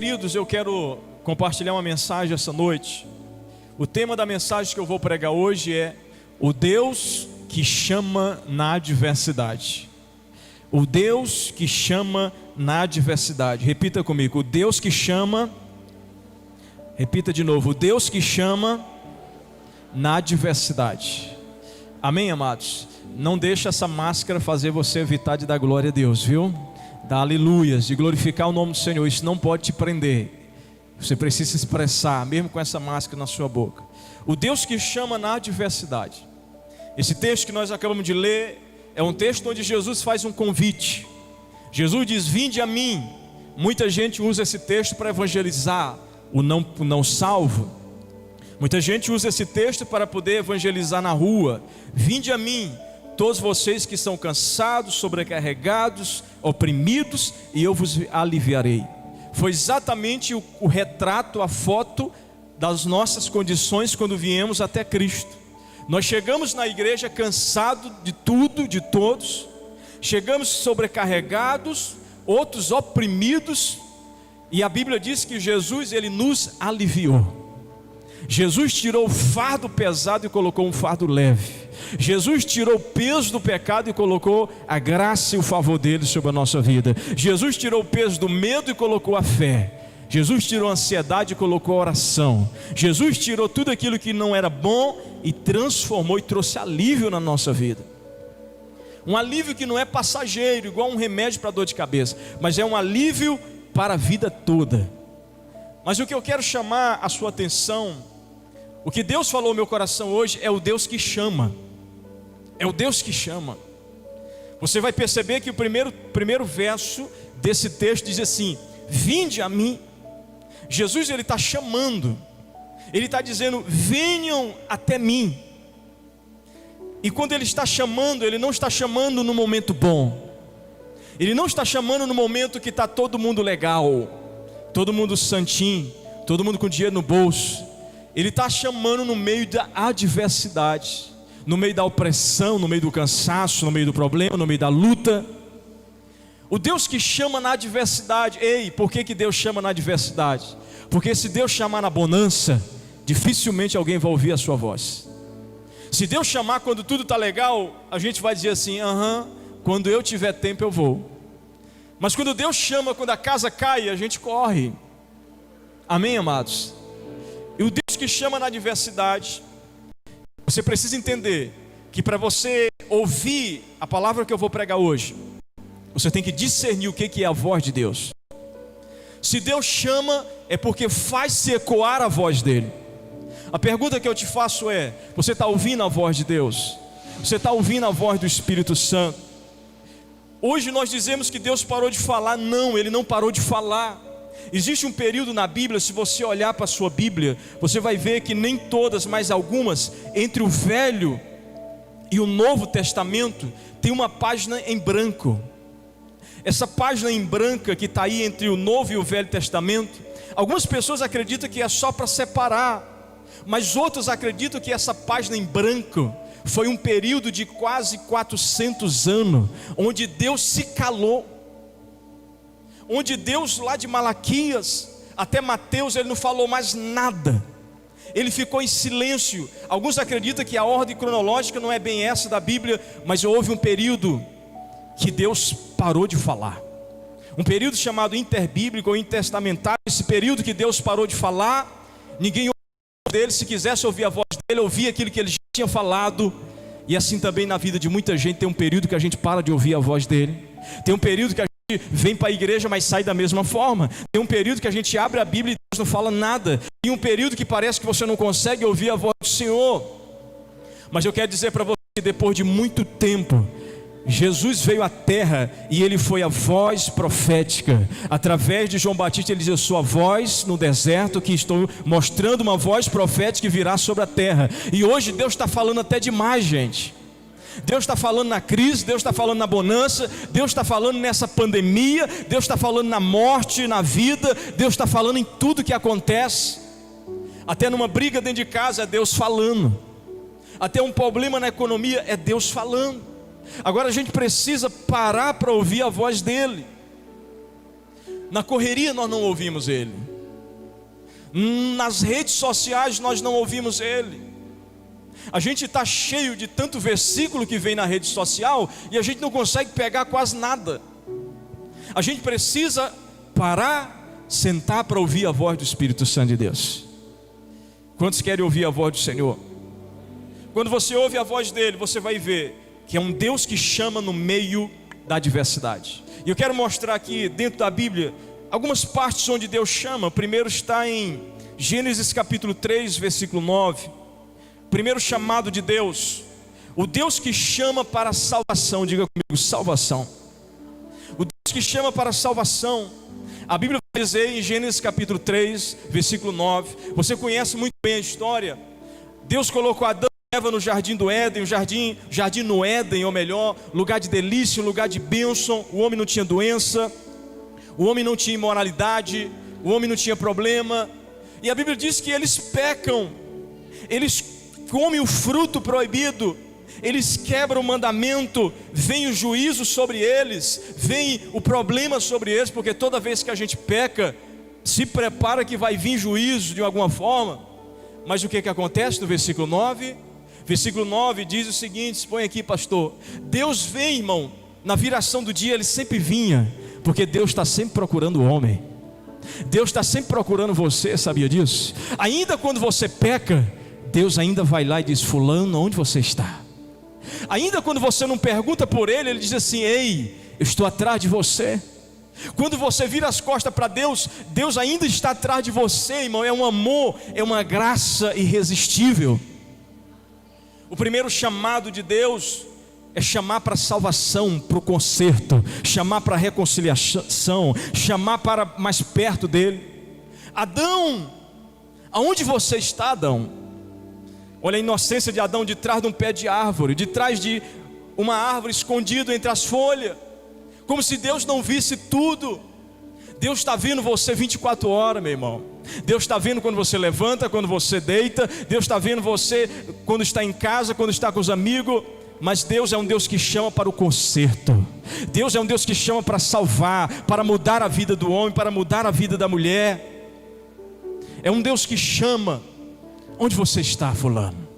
Queridos, eu quero compartilhar uma mensagem essa noite. O tema da mensagem que eu vou pregar hoje é o Deus que chama na adversidade. O Deus que chama na adversidade. Repita comigo, o Deus que chama. Repita de novo, o Deus que chama na adversidade. Amém, amados? Não deixa essa máscara fazer você evitar de dar glória a Deus, viu? Dar aleluias, de glorificar o nome do Senhor. Isso não pode te prender. Você precisa se expressar, mesmo com essa máscara na sua boca. O Deus que chama na adversidade. Esse texto que nós acabamos de ler é um texto onde Jesus faz um convite. Jesus diz: vinde a mim. Muita gente usa esse texto para evangelizar o não salvo. Muita gente usa esse texto para poder evangelizar na rua. Vinde a mim, todos vocês que são cansados, sobrecarregados, oprimidos, e eu vos aliviarei. Foi exatamente o retrato, a foto das nossas condições quando viemos até Cristo. Nós chegamos na igreja cansados de tudo, de todos. Chegamos sobrecarregados, outros oprimidos. E a Bíblia diz que Jesus, ele nos aliviou. Jesus tirou o fardo pesado e colocou um fardo leve. Jesus tirou o peso do pecado e colocou a graça e o favor dele sobre a nossa vida. Jesus tirou o peso do medo e colocou a fé. Jesus tirou a ansiedade e colocou a oração. Jesus tirou tudo aquilo que não era bom e transformou e trouxe alívio na nossa vida. Um alívio que não é passageiro, igual um remédio para dor de cabeça, mas é um alívio para a vida toda. Mas o que eu quero chamar a sua atenção, o que Deus falou no meu coração hoje, é o Deus que chama. É o Deus que chama. Você vai perceber que o primeiro verso desse texto diz assim: vinde a mim. Jesus, ele está chamando. Ele está dizendo: venham até mim. E quando ele está chamando, ele não está chamando no momento bom. Ele não está chamando no momento que está todo mundo legal, todo mundo santinho, todo mundo com dinheiro no bolso. Ele está chamando no meio da adversidade, no meio da opressão, no meio do cansaço, no meio do problema, no meio da luta. O Deus que chama na adversidade. Ei, por que Deus chama na adversidade? Porque se Deus chamar na bonança, dificilmente alguém vai ouvir a sua voz. Se Deus chamar quando tudo está legal, a gente vai dizer assim: quando eu tiver tempo eu vou. Mas quando Deus chama, quando a casa cai, a gente corre. Amém, amados? E o Deus que chama na adversidade, você precisa entender que para você ouvir a palavra que eu vou pregar hoje, você tem que discernir o que é a voz de Deus. Se Deus chama, é porque faz-se ecoar a voz dele. A pergunta que eu te faço é: você está ouvindo a voz de Deus? Você está ouvindo a voz do Espírito Santo? Hoje nós dizemos que Deus parou de falar. Não, Ele não parou de falar. Existe um período na Bíblia, se você olhar para a sua Bíblia, você vai ver que nem todas, mas algumas, entre o Velho e o Novo Testamento, tem uma página em branco. Essa página em branca que está aí entre o Novo e o Velho Testamento, algumas pessoas acreditam que é só para separar, mas outros acreditam que essa página em branco foi um período de quase 400 anos, onde Deus se calou, onde Deus lá de Malaquias até Mateus, ele não falou mais nada, ele ficou em silêncio. Alguns acreditam que a ordem cronológica não é bem essa da Bíblia, mas houve um período que Deus parou de falar, um período chamado interbíblico ou intertestamentário. Esse período que Deus parou de falar, ninguém ouviu a voz dele. Se quisesse ouvir a voz dele, ouvia aquilo que ele já tinha falado. E assim também na vida de muita gente, tem um período que a gente para de ouvir a voz dele. Tem um período que a gente vem para a igreja, mas sai da mesma forma. Tem um período que a gente abre a Bíblia e Deus não fala nada. Tem um período que parece que você não consegue ouvir a voz do Senhor. Mas eu quero dizer para você que depois de muito tempo, Jesus veio à terra e ele foi a voz profética. Através de João Batista, ele diz: eu sou a voz no deserto que estou mostrando uma voz profética que virá sobre a terra. E hoje Deus está falando até demais, gente. Deus está falando na crise, Deus está falando na bonança, Deus está falando nessa pandemia, Deus está falando na morte, na vida, Deus está falando em tudo que acontece. Até numa briga dentro de casa é Deus falando. Até um problema na economia é Deus falando. Agora a gente precisa parar para ouvir a voz dele. Na correria nós não ouvimos Ele. Nas redes sociais nós não ouvimos Ele. A gente está cheio de tanto versículo que vem na rede social e a gente não consegue pegar quase nada. A gente precisa parar, sentar para ouvir a voz do Espírito Santo de Deus. Quantos querem ouvir a voz do Senhor? Quando você ouve a voz dele, você vai ver que é um Deus que chama no meio da adversidade. E eu quero mostrar aqui dentro da Bíblia algumas partes onde Deus chama. Primeiro está em Gênesis capítulo 3, versículo 9. Primeiro chamado de Deus, o Deus que chama para a salvação. Diga comigo, salvação. O Deus que chama para a salvação. A Bíblia vai dizer em Gênesis capítulo 3, versículo 9. Você conhece muito bem a história. Deus colocou Adão e Eva no jardim do Éden, jardim no Éden, ou melhor, lugar de delícia, lugar de bênção. O homem não tinha doença, o homem não tinha imoralidade, o homem não tinha problema. E a Bíblia diz que eles pecam, eles comem o fruto proibido, eles quebram o mandamento, vem o juízo sobre eles, vem o problema sobre eles, porque toda vez que a gente peca, se prepara que vai vir juízo de alguma forma. Mas o que acontece no versículo 9? Versículo 9 diz o seguinte, põe aqui, pastor. Deus vem, irmão, na viração do dia ele sempre vinha, porque Deus está sempre procurando o homem. Deus está sempre procurando você, sabia disso? Ainda quando você peca, Deus ainda vai lá e diz, fulano, onde você está? Ainda quando você não pergunta por ele, ele diz assim, ei, eu estou atrás de você. Quando você vira as costas para Deus, Deus ainda está atrás de você, irmão. É um amor, é uma graça irresistível. O primeiro chamado de Deus é chamar para a salvação, para o conserto, chamar para a reconciliação, chamar para mais perto dele. Adão, aonde você está, Adão? Olha a inocência de Adão, de trás de um pé de árvore, de trás de uma árvore escondido entre as folhas, como se Deus não visse tudo. Deus está vendo você 24 horas, meu irmão. Deus está vendo quando você levanta, quando você deita. Deus está vendo você quando está em casa, quando está com os amigos. Mas Deus é um Deus que chama para o conserto. Deus é um Deus que chama para salvar, para mudar a vida do homem, para mudar a vida da mulher. É um Deus que chama. Onde você está, fulano?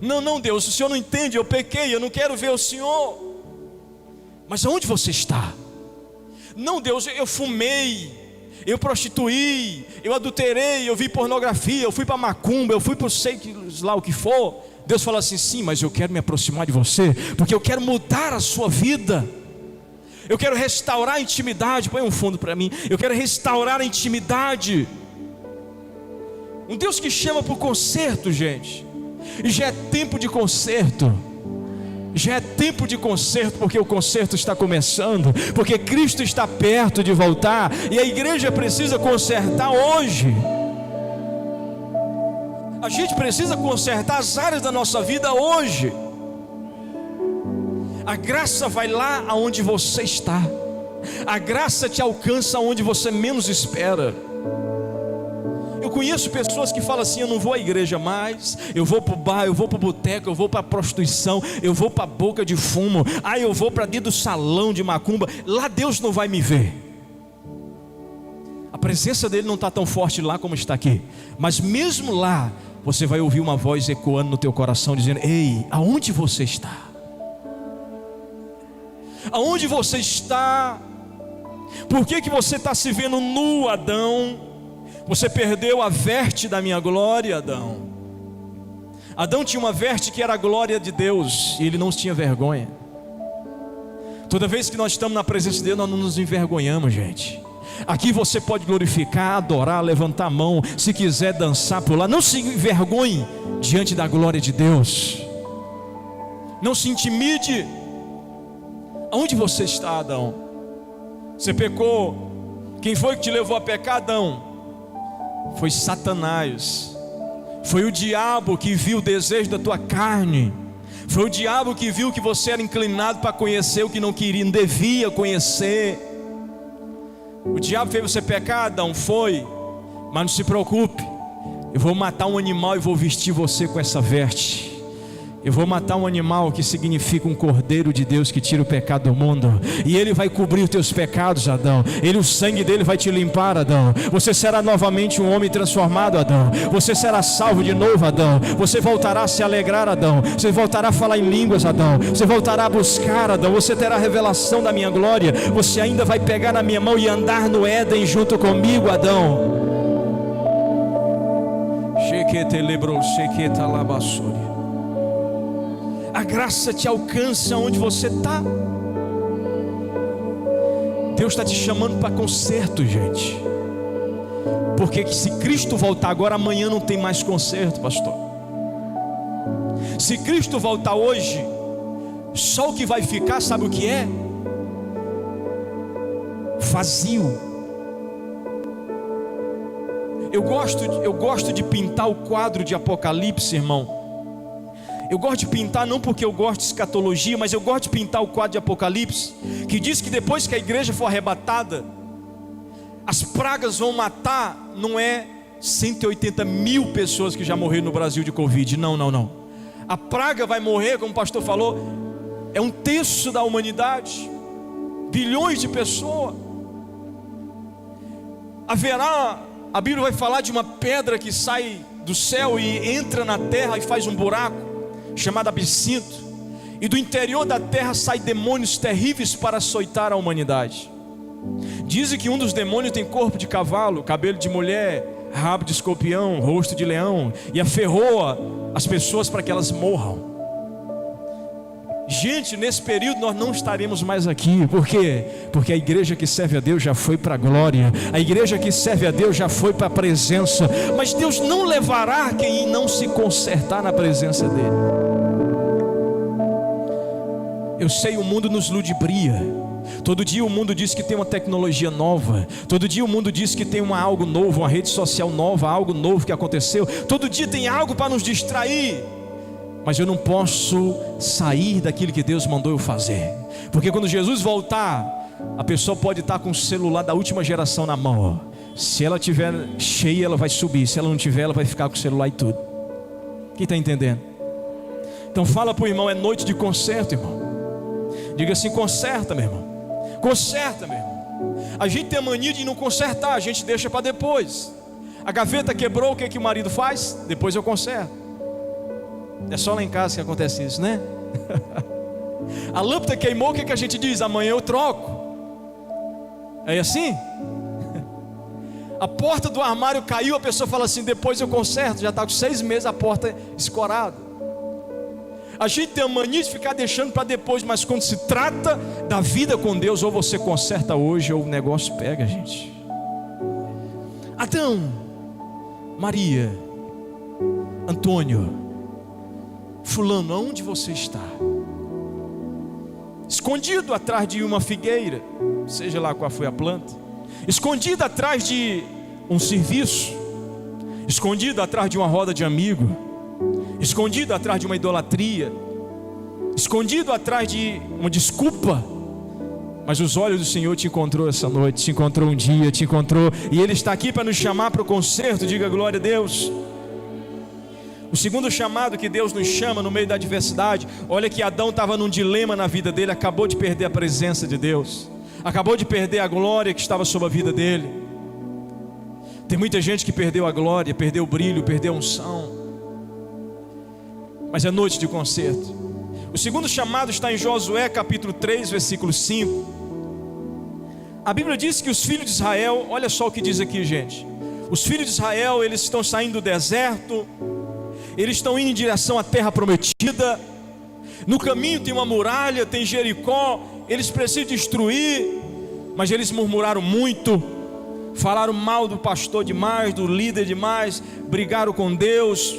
Não, Deus, o Senhor não entende, eu pequei, eu não quero ver o Senhor. Mas aonde você está? Não, Deus, eu fumei, eu prostituí, eu adulterei, eu vi pornografia, eu fui para macumba, eu fui para sei lá o que for. Deus fala assim, sim, mas eu quero me aproximar de você, porque eu quero mudar a sua vida. Eu quero restaurar a intimidade. Põe um fundo para mim. Eu quero restaurar a intimidade. Um Deus que chama para o conserto, gente. E já é tempo de conserto. Já é tempo de conserto, porque o conserto está começando, porque Cristo está perto de voltar, e a igreja precisa consertar hoje. A gente precisa consertar as áreas da nossa vida hoje. A graça vai lá aonde você está. A graça te alcança aonde você menos espera. Eu conheço pessoas que falam assim, eu não vou à igreja mais, eu vou para o bar, eu vou para o boteco, eu vou para a prostituição, eu vou para a boca de fumo, eu vou para dentro do salão de macumba. Lá Deus não vai me ver. A presença dele não está tão forte lá como está aqui. Mas mesmo lá, você vai ouvir uma voz ecoando no teu coração, dizendo, ei, aonde você está? Aonde você está? Por que você está se vendo nu, Adão? Você perdeu a veste da minha glória, Adão. Adão tinha uma veste que era a glória de Deus, e ele não tinha vergonha. Toda vez que nós estamos na presença de Deus, nós não nos envergonhamos, gente. Aqui você pode glorificar, adorar, levantar a mão, se quiser dançar, pular. Não se envergonhe diante da glória de Deus. Não se intimide. Aonde você está, Adão? Você pecou. Quem foi que te levou a pecar, Adão? Foi Satanás. Foi o diabo que viu o desejo da tua carne. Foi o diabo que viu que você era inclinado para conhecer o que não queria, não devia conhecer. O diabo fez você pecar, Adão? Foi. Mas não se preocupe, eu vou matar um animal e vou vestir você com essa veste. Eu vou matar um animal que significa um cordeiro de Deus que tira o pecado do mundo. E ele vai cobrir os teus pecados, Adão. O sangue dele vai te limpar, Adão. Você será novamente um homem transformado, Adão. Você será salvo de novo, Adão. Você voltará a se alegrar, Adão. Você voltará a falar em línguas, Adão. Você voltará a buscar, Adão. Você terá a revelação da minha glória. Você ainda vai pegar na minha mão e andar no Éden junto comigo, Adão. A graça te alcança onde você está. Deus está te chamando para conserto, gente. Porque se Cristo voltar agora, amanhã não tem mais conserto, pastor. Se Cristo voltar hoje, só o que vai ficar, sabe o que é? Vazio. Eu gosto de pintar o quadro de Apocalipse, irmão. Eu gosto de pintar não porque eu gosto de escatologia, mas eu gosto de pintar o quadro de Apocalipse, que diz que depois que a igreja for arrebatada, as pragas vão matar, não é 180 mil pessoas que já morreram no Brasil de Covid, não. A praga vai morrer, como o pastor falou, é 1/3 da humanidade, bilhões de pessoas. A Bíblia vai falar de uma pedra que sai do céu e entra na terra e faz um buraco, chamado absinto, e do interior da terra saem demônios terríveis para açoitar a humanidade. Dizem que um dos demônios tem corpo de cavalo, cabelo de mulher, rabo de escorpião, rosto de leão, e aferroa as pessoas para que elas morram. Gente, nesse período nós não estaremos mais aqui. Por quê? Porque a igreja que serve a Deus já foi para a glória. A igreja que serve a Deus já foi para a presença. Mas Deus não levará quem não se consertar na presença dele. Eu sei, o mundo nos ludibria. Todo dia o mundo diz que tem uma tecnologia nova. Todo dia o mundo diz que tem algo novo, uma rede social nova, algo novo que aconteceu. Todo dia tem algo para nos distrair. Mas eu não posso sair daquilo que Deus mandou eu fazer. Porque quando Jesus voltar, a pessoa pode estar com o celular da última geração na mão. Se ela tiver cheia, ela vai subir. Se ela não tiver, ela vai ficar com o celular e tudo. Quem está entendendo? Então fala para o irmão, é noite de conserto, irmão. Diga assim, conserta, meu irmão. Conserta, meu irmão. A gente tem a mania de não consertar, a gente deixa para depois. A gaveta quebrou, o que o marido faz? Depois eu conserto. É só lá em casa que acontece isso, né? A lâmpada queimou, o que a gente diz? Amanhã eu troco. É assim? A porta do armário caiu, a pessoa fala assim, depois eu conserto. Já está com 6 meses a porta escorada. A gente tem a mania de ficar deixando para depois, mas quando se trata da vida com Deus, ou você conserta hoje, ou o negócio pega, gente. Adão, Maria, Antônio, fulano, aonde você está? Escondido atrás de uma figueira, seja lá qual foi a planta, escondido atrás de um serviço, escondido atrás de uma roda de amigo, escondido atrás de uma idolatria, escondido atrás de uma desculpa. Mas os olhos do Senhor te encontrou essa noite, te encontrou um dia, te encontrou, e Ele está aqui para nos chamar para o conserto. Diga glória a Deus. O segundo chamado que Deus nos chama no meio da adversidade. Olha que Adão estava num dilema na vida dele. Acabou de perder a presença de Deus, acabou de perder a glória que estava sobre a vida dele. Tem muita gente que perdeu a glória, perdeu o brilho, perdeu a unção. Mas é noite de conserto. O segundo chamado está em Josué capítulo 3, versículo 5. A Bíblia diz que os filhos de Israel, olha só o que diz aqui, gente. Os filhos de Israel, eles estão saindo do deserto, eles estão indo em direção à terra prometida. No caminho tem uma muralha, tem Jericó. Eles precisam destruir, mas eles murmuraram muito, falaram mal do pastor demais, do líder demais, brigaram com Deus,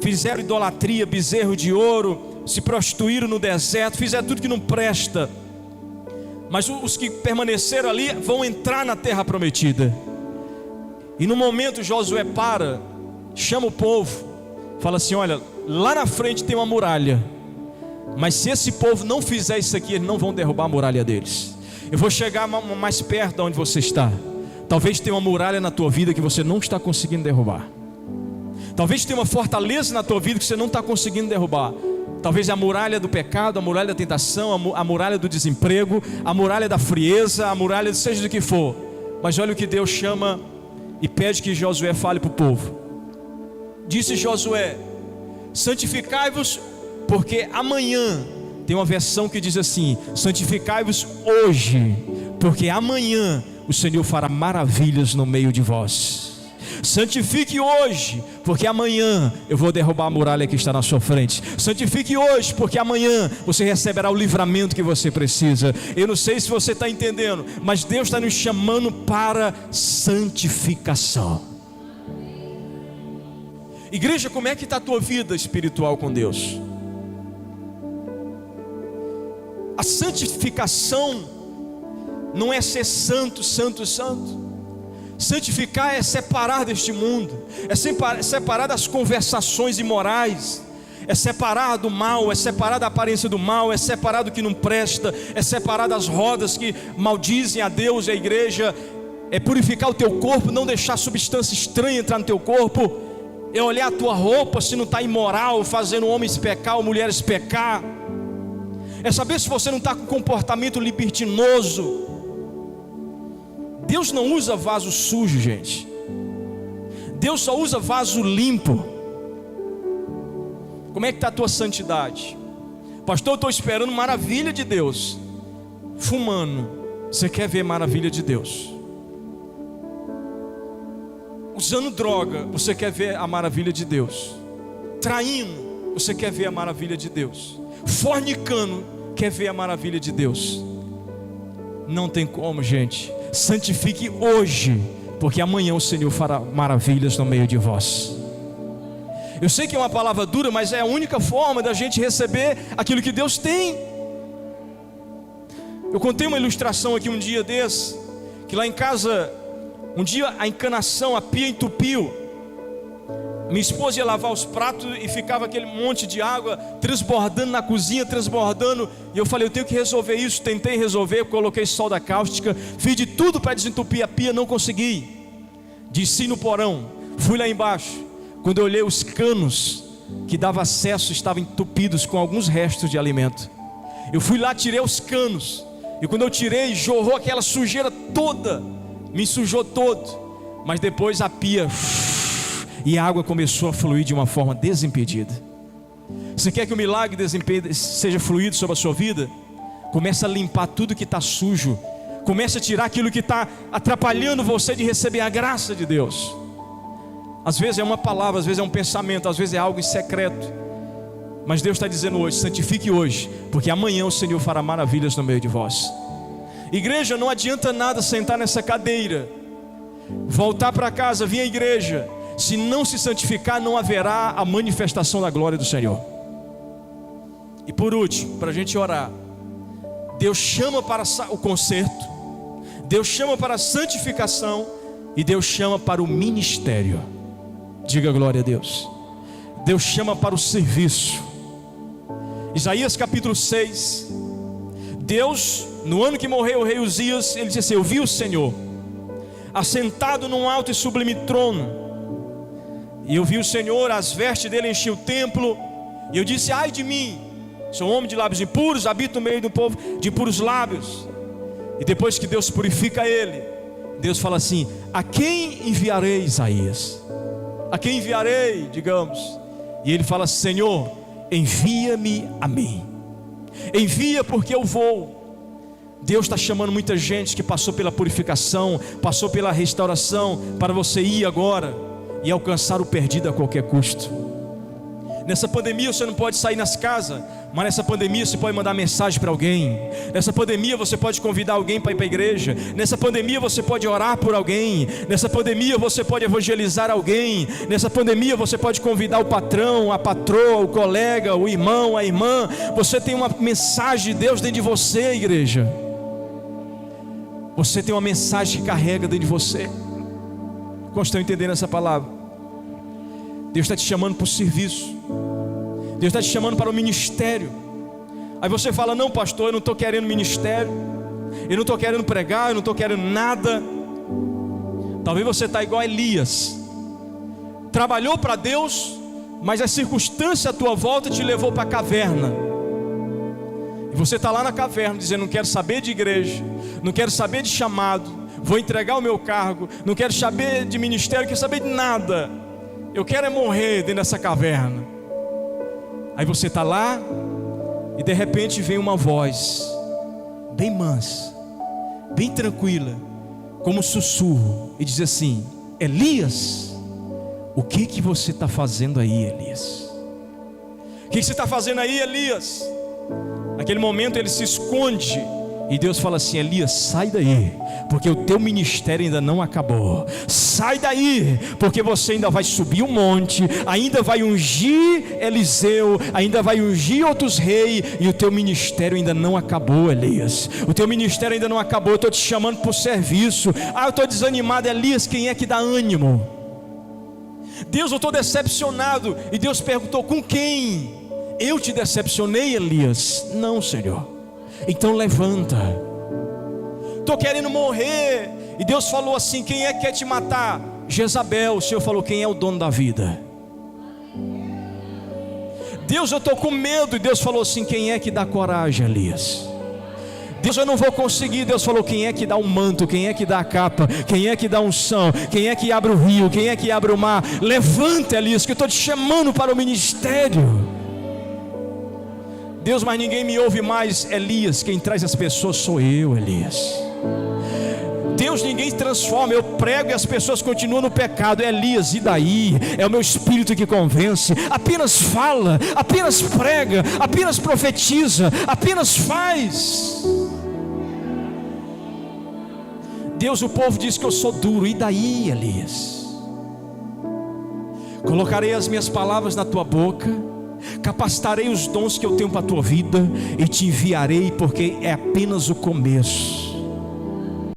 fizeram idolatria, bezerro de ouro, se prostituíram no deserto, fizeram tudo que não presta. Mas os que permaneceram ali vão entrar na terra prometida. E no momento Josué para, chama o povo, fala assim, olha, lá na frente tem uma muralha, mas se esse povo não fizer isso aqui, eles não vão derrubar a muralha deles. Eu vou chegar mais perto de onde você está. Talvez tenha uma muralha na tua vida que você não está conseguindo derrubar. Talvez tenha uma fortaleza na tua vida que você não está conseguindo derrubar. Talvez a muralha do pecado, a muralha da tentação, a muralha do desemprego, a muralha da frieza, a muralha seja do que for. Mas olha o que Deus chama e pede que Josué fale para o povo. Disse Josué: santificai-vos, porque amanhã, tem uma versão que diz assim: santificai-vos hoje, porque amanhã o Senhor fará maravilhas no meio de vós. Santifique hoje, porque amanhã eu vou derrubar a muralha que está na sua frente. Santifique hoje, porque amanhã você receberá o livramento que você precisa. Eu não sei se você está entendendo, mas Deus está nos chamando para santificação. Igreja, como é que está a tua vida espiritual com Deus? A santificação não é ser santo, santo, santo. Santificar é separar deste mundo, é separar das conversações imorais, é separar do mal, é separar da aparência do mal, é separar do que não presta, é separar das rodas que maldizem a Deus e a igreja, é purificar o teu corpo, não deixar substância estranha entrar no teu corpo, é olhar a tua roupa se não está imoral, fazendo homens pecar ou mulheres pecar, é saber se você não está com comportamento libertinoso. Deus não usa vaso sujo, gente. Deus só usa vaso limpo. Como é que está a tua santidade? Pastor, eu estou esperando maravilha de Deus. Fumando, você quer ver maravilha de Deus? Usando droga, você quer ver a maravilha de Deus? Traindo, você quer ver a maravilha de Deus? Fornicando, quer ver a maravilha de Deus? Não tem como, gente. Santifique hoje, porque amanhã o Senhor fará maravilhas no meio de vós. Eu sei que é uma palavra dura, mas é a única forma da gente receber aquilo que Deus tem. Eu contei uma ilustração aqui um dia desse, que lá em casa, um dia a encanação, a pia entupiu. Minha esposa ia lavar os pratos e ficava aquele monte de água transbordando na cozinha, transbordando. E eu falei, eu tenho que resolver isso. Tentei resolver, coloquei solda cáustica, fiz de tudo para desentupir a pia, não consegui. Desci no porão, fui lá embaixo. Quando eu olhei, os canos que davam acesso estavam entupidos com alguns restos de alimento. Eu fui lá, tirei os canos. E quando eu tirei, jorrou aquela sujeira toda, me sujou todo. Mas depois a pia... e a água começou a fluir de uma forma desimpedida. Você quer que o milagre seja fluído sobre a sua vida? Comece a limpar tudo que está sujo. Comece a tirar aquilo que está atrapalhando você de receber a graça de Deus. Às vezes é uma palavra, às vezes é um pensamento, às vezes é algo em secreto. Mas Deus está dizendo hoje, santifique hoje, porque amanhã o Senhor fará maravilhas no meio de vós. Igreja, não adianta nada sentar nessa cadeira, voltar para casa, vir à igreja. Se não se santificar, não haverá a manifestação da glória do Senhor. E por último, para a gente orar, Deus chama para o conserto, Deus chama para a santificação e Deus chama para o ministério. Diga glória a Deus. Deus chama para o serviço. Isaías capítulo 6. Deus, no ano que morreu o rei Uzias, ele disse assim: eu vi o Senhor assentado num alto e sublime trono, e eu vi o Senhor, as vestes dele enchiam o templo. E eu disse: ai de mim, sou homem de lábios impuros, habito no meio do povo de impuros lábios. E depois que Deus purifica ele, Deus fala assim: a quem enviarei, Isaías? A quem enviarei, digamos? E ele fala: Senhor, envia-me a mim. Envia, porque eu vou. Deus está chamando muita gente que passou pela purificação, passou pela restauração, para você ir agora e alcançar o perdido a qualquer custo. Nessa pandemia você não pode sair nas casas, mas nessa pandemia você pode mandar mensagem para alguém. Nessa pandemia você pode convidar alguém para ir para a igreja. Nessa pandemia você pode orar por alguém. Nessa pandemia você pode evangelizar alguém. Nessa pandemia você pode convidar o patrão, a patroa, o colega, o irmão, a irmã. Você tem uma mensagem de Deus dentro de você, igreja. Você tem uma mensagem que carrega dentro de você. Como estão entendendo essa palavra? Deus está te chamando para o serviço. Deus está te chamando para o ministério. Aí você fala: não, pastor, eu não estou querendo ministério, eu não estou querendo pregar, eu não estou querendo nada. Talvez você está igual a Elias. Trabalhou para Deus, mas a circunstância à tua volta te levou para a caverna. E você está lá na caverna dizendo: não quero saber de igreja, não quero saber de chamado, vou entregar o meu cargo, não quero saber de ministério, não quero saber de nada, eu quero é morrer dentro dessa caverna. Aí você está lá e de repente vem uma voz bem mansa, bem tranquila, como um sussurro, e diz assim: Elias, o que você está fazendo aí, Elias? O que você está fazendo aí, Elias? Naquele momento ele se esconde e Deus fala assim: Elias, sai daí, porque o teu ministério ainda não acabou. Sai daí, porque você ainda vai subir um monte, ainda vai ungir Eliseu, ainda vai ungir outros reis, e o teu ministério ainda não acabou, Elias. O teu ministério ainda não acabou. Eu estou te chamando para o serviço. Eu estou desanimado. Elias, quem é que dá ânimo? Deus, eu estou decepcionado. E Deus perguntou: com quem? Eu te decepcionei, Elias? Não, Senhor. Então levanta. Estou querendo morrer. E Deus falou assim: quem é que quer te matar? Jezabel. O Senhor falou: quem é o dono da vida? Deus, eu estou com medo. E Deus falou assim: quem é que dá coragem, Elias? Deus, eu não vou conseguir. Deus falou: quem é que dá o manto? Quem é que dá a capa? Quem é que dá a unção? Quem é que abre o rio? Quem é que abre o mar? Levanta, Elias, que eu estou te chamando para o ministério. Deus, mas ninguém me ouve mais. Elias, quem traz as pessoas sou eu, Elias. Deus, ninguém transforma, eu prego e as pessoas continuam no pecado. Elias, e daí? É o meu espírito que convence. Apenas fala, apenas prega, apenas profetiza, apenas faz. Deus, o povo diz que eu sou duro. E daí, Elias? Colocarei as minhas palavras na tua boca, capacitarei os dons que eu tenho para a tua vida e te enviarei, porque é apenas o começo.